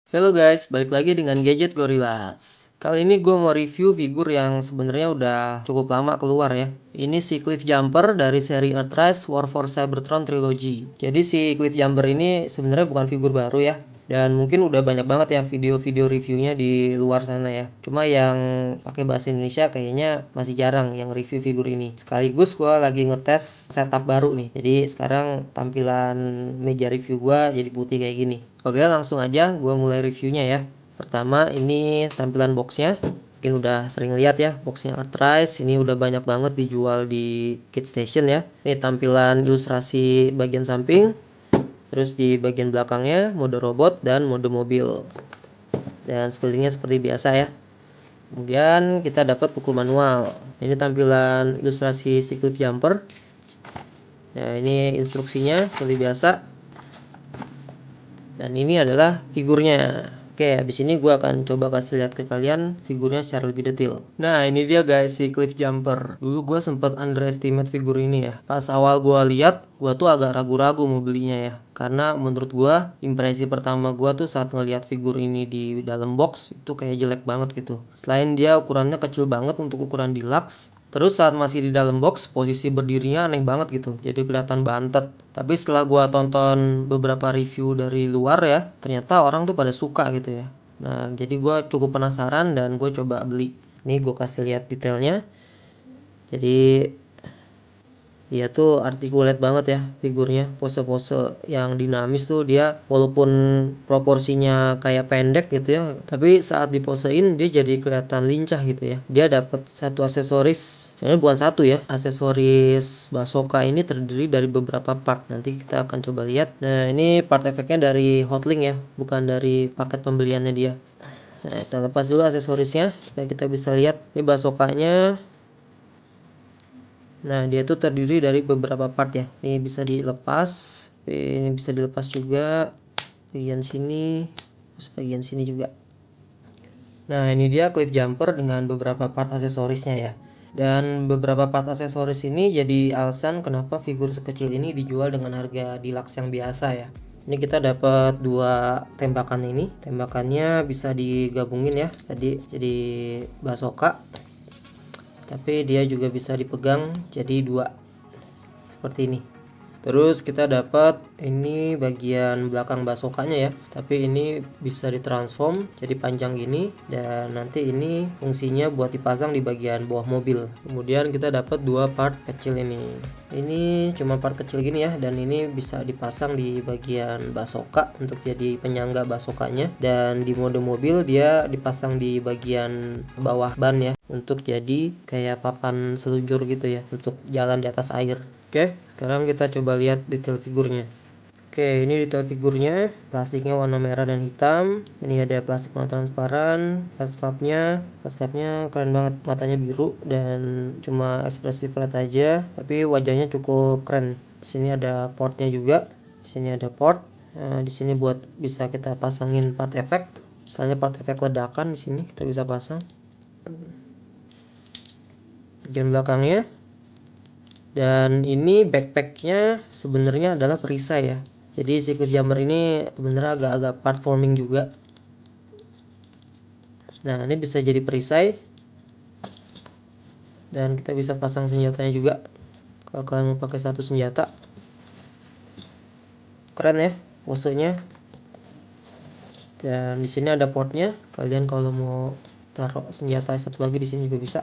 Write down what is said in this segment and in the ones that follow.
Halo guys, balik lagi dengan Gadget Gorillas. Kali ini gue mau review figur yang sebenarnya udah cukup lama keluar ya. Ini si Cliffjumper dari seri Earthrise War for Cybertron Trilogy. Jadi si Cliffjumper ini sebenarnya bukan figur baru ya. Dan mungkin udah banyak banget ya video-video reviewnya di luar sana ya. Cuma yang pakai bahasa Indonesia kayaknya masih jarang yang review figur ini. Sekaligus gue lagi ngetes setup baru nih. Jadi sekarang tampilan meja review gue jadi putih kayak gini. Oke, langsung aja gue mulai reviewnya ya. Pertama ini tampilan boxnya. Mungkin udah sering lihat ya boxnya Earthrise. Ini udah banyak banget dijual di Kit Station ya. Ini tampilan ilustrasi bagian samping. Terus di bagian belakangnya mode robot dan mode mobil. Dan sekelilingnya seperti biasa ya. Kemudian kita dapat buku manual. Ini tampilan ilustrasi si Cliffjumper. Nah, ini instruksinya seperti biasa. Dan ini adalah figurnya. Oke, habis ini gue akan coba kasih lihat ke kalian figurnya secara lebih detail. Nah, ini dia guys si Cliffjumper. Dulu gue sempat underestimate figur ini ya. Pas awal gue lihat, gue tuh agak ragu-ragu mau belinya ya. Karena menurut gue, impresi pertama gue tuh saat ngelihat figur ini di dalam box itu kayak jelek banget gitu. Selain dia ukurannya kecil banget untuk ukuran deluxe, terus saat masih di dalam box, posisi berdirinya aneh banget gitu. Jadi kelihatan bantet. Tapi setelah gua tonton beberapa review dari luar ya, ternyata orang tuh pada suka gitu ya. Nah, jadi gua cukup penasaran dan gue coba beli. Nih gue kasih lihat detailnya. Jadi dia tuh articulate banget ya figurnya, pose-pose yang dinamis tuh dia walaupun proporsinya kayak pendek gitu ya, tapi saat diposein dia jadi kelihatan lincah gitu ya. Dia dapat satu aksesoris, sebenarnya bukan satu ya, aksesoris Basoka ini terdiri dari beberapa part. Nanti kita akan coba lihat. Nah, ini part efeknya dari Hotlink ya, bukan dari paket pembeliannya dia. Nah, kita lepas dulu aksesorisnya supaya kita bisa lihat ini Basokanya. Nah, dia tuh terdiri dari beberapa part ya. Ini bisa dilepas, ini bisa dilepas juga. Bagian sini, terus bagian sini juga. Nah, ini dia Cliffjumper dengan beberapa part aksesorisnya ya. Dan beberapa part aksesoris ini jadi alasan kenapa figur sekecil ini dijual dengan harga deluxe yang biasa ya. Ini kita dapat dua tembakan ini. Tembakannya bisa digabungin ya. Tadi jadi Basoka. Tapi dia juga bisa dipegang jadi dua seperti ini. Terus kita dapat ini bagian belakang basokanya ya, tapi ini bisa ditransform jadi panjang gini, dan nanti ini fungsinya buat dipasang di bagian bawah mobil. Kemudian kita dapat dua part kecil ini cuma part kecil gini ya, dan ini bisa dipasang di bagian basoka untuk jadi penyangga basokanya, dan di mode mobil dia dipasang di bagian bawah ban ya untuk jadi kayak papan seluncur gitu ya untuk jalan di atas air. Oke, sekarang kita coba lihat detail figurnya. Oke, ini detail figurnya. Plastiknya warna merah dan hitam. Ini ada plastik warna transparan. Headstopnya keren banget. Matanya biru dan cuma ekspresi flat aja. Tapi wajahnya cukup keren. Di sini ada portnya juga. Di sini ada port. Nah, di sini buat bisa kita pasangin part efek. Misalnya part efek ledakan di sini kita bisa pasang. Bagian belakangnya. Dan ini backpacknya sebenarnya adalah perisai ya. Jadi si Cliffjumper ini sebenarnya agak-agak platforming juga. Nah, ini bisa jadi perisai. Dan kita bisa pasang senjatanya juga. Kalau kalian mau pakai satu senjata. Keren ya posenya. Dan di sini ada portnya. Kalian kalau mau taruh senjata satu lagi di sini juga bisa.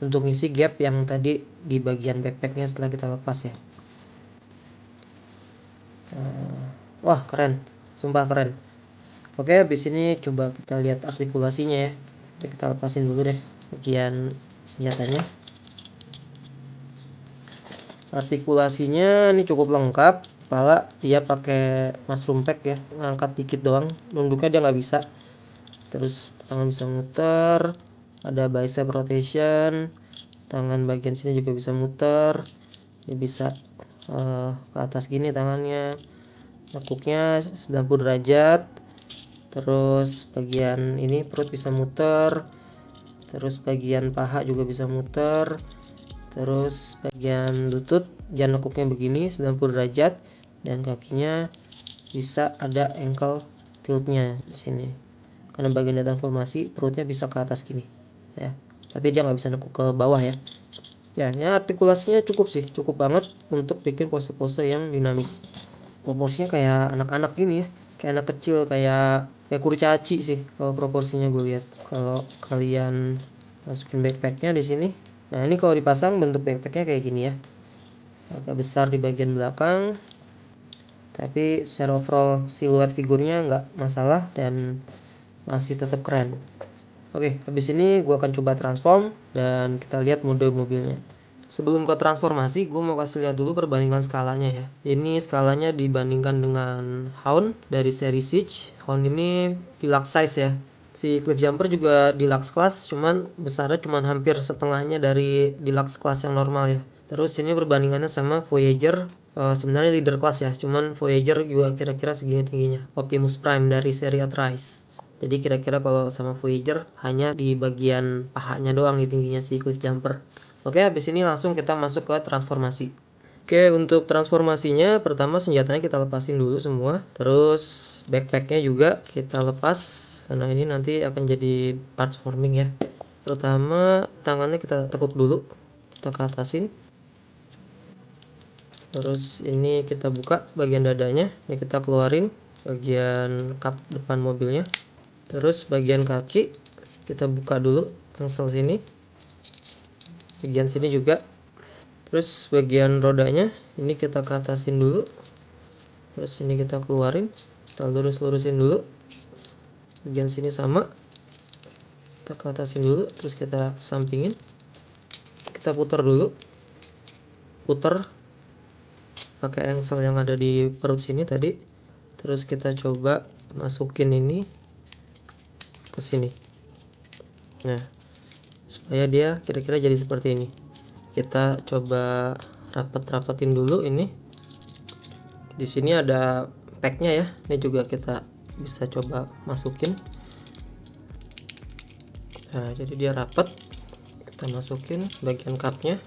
Untuk ngisi gap yang tadi di bagian backpacknya setelah kita lepas ya. Wah, keren, sumpah keren. Oke, habis ini coba kita lihat artikulasinya ya. Kita lepasin dulu deh bagian senjatanya. Artikulasinya ini cukup lengkap. Kepala dia pakai mushroom pack ya, ngangkat dikit doang. Nunduknya dia nggak bisa. Terus tangan bisa muter, ada bicep rotation, tangan bagian sini juga bisa muter. Ini bisa ke atas gini tangannya, nekuknya 90 derajat. Terus bagian ini perut bisa muter, terus bagian paha juga bisa muter, terus bagian lutut jangan nekuknya begini 90 derajat, dan kakinya bisa ada ankle tiltnya di sini. Karena bagian dia transformasi, perutnya bisa ke atas gini ya, tapi dia nggak bisa nekuk ke bawah ya. Ya, artikulasinya cukup sih, cukup banget untuk bikin pose-pose yang dinamis. Proporsinya kayak anak-anak gini ya, kayak anak kecil, kayak kurcaci sih kalau proporsinya gue lihat. Kalau kalian masukin backpacknya di sini, nah ini kalau dipasang bentuk backpacknya kayak gini ya, agak besar di bagian belakang, tapi secara overall siluet figurnya nggak masalah dan masih tetap keren. Oke, habis ini gue akan coba transform dan kita lihat mode mobilnya. Sebelum ke transformasi, gue mau kasih lihat dulu perbandingan skalanya ya. Ini skalanya dibandingkan dengan Hound dari seri Siege. Hound ini deluxe size ya. Si Cliffjumper juga deluxe class, cuman besarnya cuman hampir setengahnya dari deluxe class yang normal ya. Terus ini perbandingannya sama Voyager, sebenarnya leader class ya, cuman Voyager juga kira-kira segini tingginya. Optimus Prime dari seri Earthrise. Jadi kira-kira kalau sama Voyager hanya di bagian pahanya doang di tingginya si Cliffjumper. Oke, habis ini langsung kita masuk ke transformasi. Oke, untuk transformasinya pertama senjatanya kita lepasin dulu semua. Terus backpacknya juga kita lepas, karena ini nanti akan jadi parts forming ya. Terutama tangannya kita tekuk dulu, kita ke atasin. Terus ini kita buka bagian dadanya, ini kita keluarin bagian kap depan mobilnya. Terus bagian kaki kita buka dulu engsel sini, bagian sini juga. Terus bagian rodanya ini kita ke atasin dulu, terus ini kita keluarin, kita lurus-lurusin dulu. Bagian sini sama, kita ke atasin dulu, terus kita sampingin, kita putar dulu, putar pakai engsel yang ada di perut sini tadi. Terus kita coba masukin ini ke sini, nah supaya dia kira-kira jadi seperti ini. Kita coba rapetin dulu ini. Di sini ada packnya ya, ini juga kita bisa coba masukin. Nah, jadi dia rapat. Kita masukin bagian cupnya,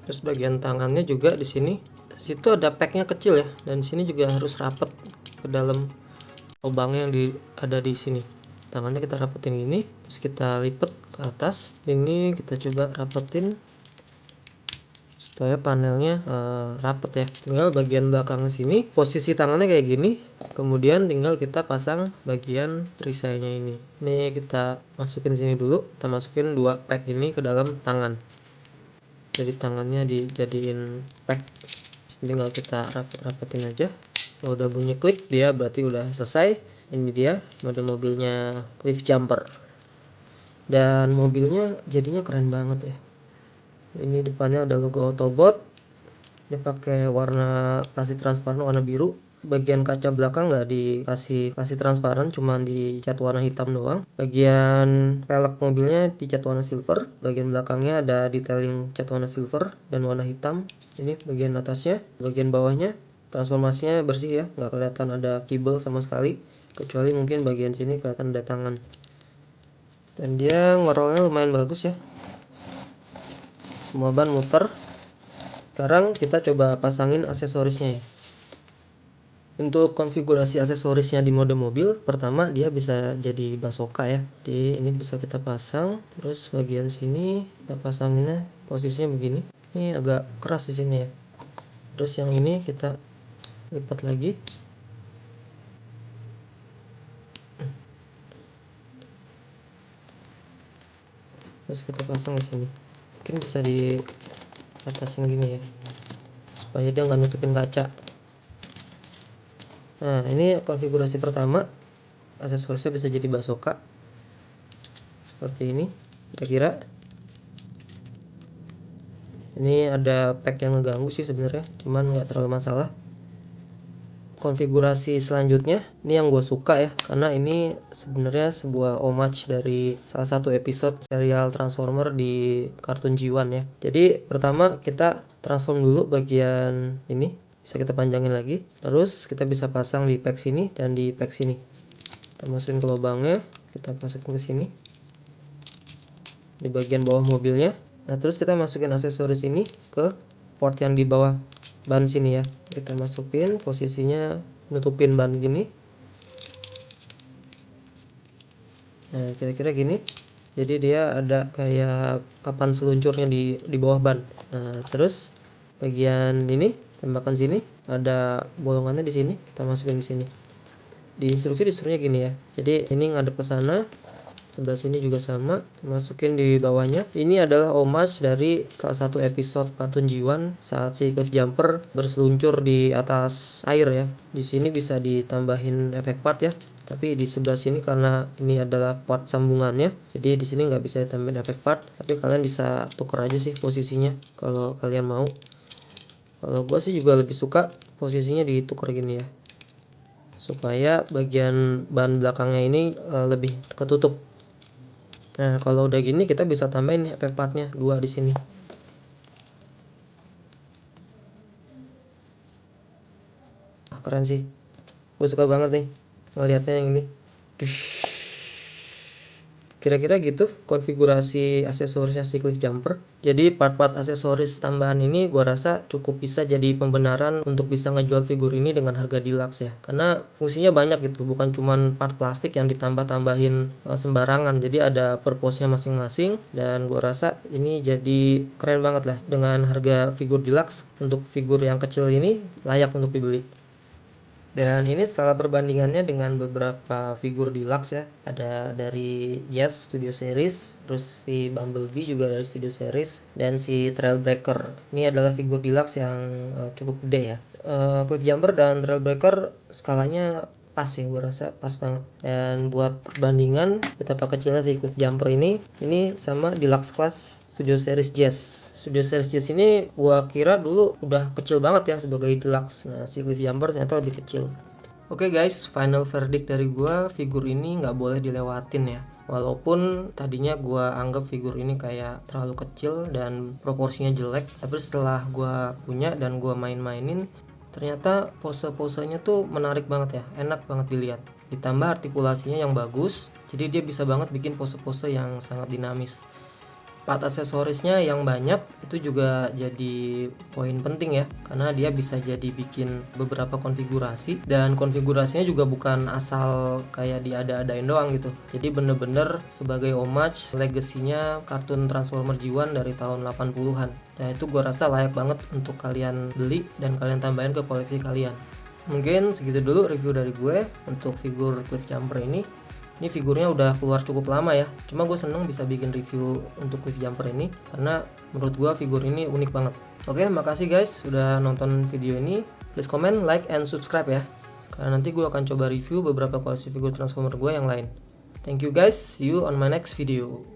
terus bagian tangannya juga di sini. Di situ ada packnya kecil ya, dan di sini juga harus rapat ke dalam lubang yang ada di sini. Tangannya kita rapetin ini, terus kita lipat ke atas. Ini kita coba rapetin supaya panelnya rapet ya. Tinggal bagian belakang sini posisi tangannya kayak gini, kemudian tinggal kita pasang bagian perisainya ini. Ini kita masukin sini dulu, kita masukin dua pack ini ke dalam tangan. Jadi tangannya dijadiin pack, tinggal kita rapetin aja. Kalau udah bunyi klik, dia berarti udah selesai. Ini dia mode mobilnya Cliffjumper, dan mobilnya jadinya keren banget ya. Ini depannya ada logo Autobot, dia pakai warna plastik transparan warna biru. Bagian kaca belakang nggak dikasih transparan, cuma dicat warna hitam doang. Bagian velg mobilnya dicat warna silver. Bagian belakangnya ada detailing cat warna silver dan warna hitam. Ini bagian atasnya. Bagian bawahnya transformasinya bersih ya, nggak kelihatan ada kibel sama sekali, kecuali mungkin bagian sini kelihatan ada tangan. Dan dia ngerolnya lumayan bagus ya, semua ban muter. Sekarang kita coba pasangin aksesorisnya ya. Untuk konfigurasi aksesorisnya di mode mobil, pertama dia bisa jadi bazooka ya. Jadi ini bisa kita pasang, terus bagian sini kita pasanginnya posisinya begini. Ini agak keras di sini ya. Terus yang ini kita lipat lagi. Terus kita pasang di sini. Mungkin bisa di atasin gini ya, supaya dia nggak nutupin kaca. Nah, ini konfigurasi pertama. Aksesorisnya bisa jadi bazooka seperti ini kira-kira. Ini ada pack yang ngeganggu sih sebenarnya, cuman nggak terlalu masalah. Konfigurasi selanjutnya ini yang gue suka ya, karena ini sebenarnya sebuah homage dari salah satu episode serial Transformer di kartun G1 ya. Jadi pertama kita transform dulu bagian ini, bisa kita panjangin lagi. Terus kita bisa pasang di pack sini dan di pack sini. Kita masukin ke lubangnya, kita masukin ke sini di bagian bawah mobilnya. Nah, terus kita masukin aksesoris ini ke port yang di bawah ban sini ya. Kita masukin posisinya nutupin ban gini. Nah, kira-kira gini. Jadi dia ada kayak papan seluncurnya di bawah ban. Nah, terus bagian ini tembakan sini ada bolongannya di sini, kita masukin di sini. Di instruksi disuruhnya gini ya. Jadi ini ngadep ke sana, sebelah sini juga sama, masukin di bawahnya. Ini adalah homage dari salah satu episode Kartun Jiwan saat si Cliff Jumper berseluncur di atas air ya. Di sini bisa ditambahin efek part ya. Tapi di sebelah sini karena ini adalah part sambungannya, jadi di sini nggak bisa ditambahin efek part. Tapi kalian bisa tuker aja sih posisinya kalau kalian mau. Kalau gue sih juga lebih suka posisinya dituker gini ya, supaya bagian ban belakangnya ini lebih ketutup. Nah, kalau udah gini kita bisa tambahin efek partnya 2 di sini. Keren sih. Gue suka banget nih ngeliatnya yang ini. Kira-kira gitu konfigurasi aksesorisnya si Cliff Jumper. Jadi part-part aksesoris tambahan ini gua rasa cukup bisa jadi pembenaran untuk bisa ngejual figur ini dengan harga deluxe ya. Karena fungsinya banyak gitu, bukan cuman part plastik yang ditambah-tambahin sembarangan. Jadi ada purpose-nya masing-masing dan gua rasa ini jadi keren banget lah dengan harga figur deluxe. Untuk figur yang kecil ini layak untuk dibeli. Dan ini skala perbandingannya dengan beberapa figur deluxe ya. Ada dari Yes Studio Series, terus si Bumblebee juga dari Studio Series, dan si Trailbreaker. Ini adalah figur deluxe yang cukup gede ya. Cliff Jumper dan Trailbreaker skalanya pas ya, gue rasa pas banget. Dan buat perbandingan betapa kecilnya si Cliff Jumper ini sama deluxe class Studio Series Jazz. Studio Series Jazz ini gua kira dulu udah kecil banget ya sebagai deluxe. Nah, si Cliff Jumper ternyata lebih kecil. Oke guys, final verdict dari gua, figur ini nggak boleh dilewatin ya. Walaupun tadinya gua anggap figur ini kayak terlalu kecil dan proporsinya jelek, tapi setelah gua punya dan gua main-mainin, ternyata pose-posenya tuh menarik banget ya, enak banget dilihat. Ditambah artikulasinya yang bagus, jadi dia bisa banget bikin pose-pose yang sangat dinamis. Part aksesorisnya yang banyak itu juga jadi poin penting ya, karena dia bisa jadi bikin beberapa konfigurasi, dan konfigurasinya juga bukan asal kayak diada-adain doang gitu. Jadi bener-bener sebagai homage legasinya kartun Transformer G1 dari tahun 80-an. Nah, itu gue rasa layak banget untuk kalian beli dan kalian tambahin ke koleksi kalian. Mungkin segitu dulu review dari gue untuk figur Cliff Jumper ini. Ini figurnya udah keluar cukup lama ya. Cuma gue seneng bisa bikin review untuk Cliff Jumper ini karena menurut gue figur ini unik banget. Oke, makasih guys sudah nonton video ini. Please comment, like, and subscribe ya. Karena nanti gue akan coba review beberapa koleksi figur Transformer gue yang lain. Thank you guys, see you on my next video.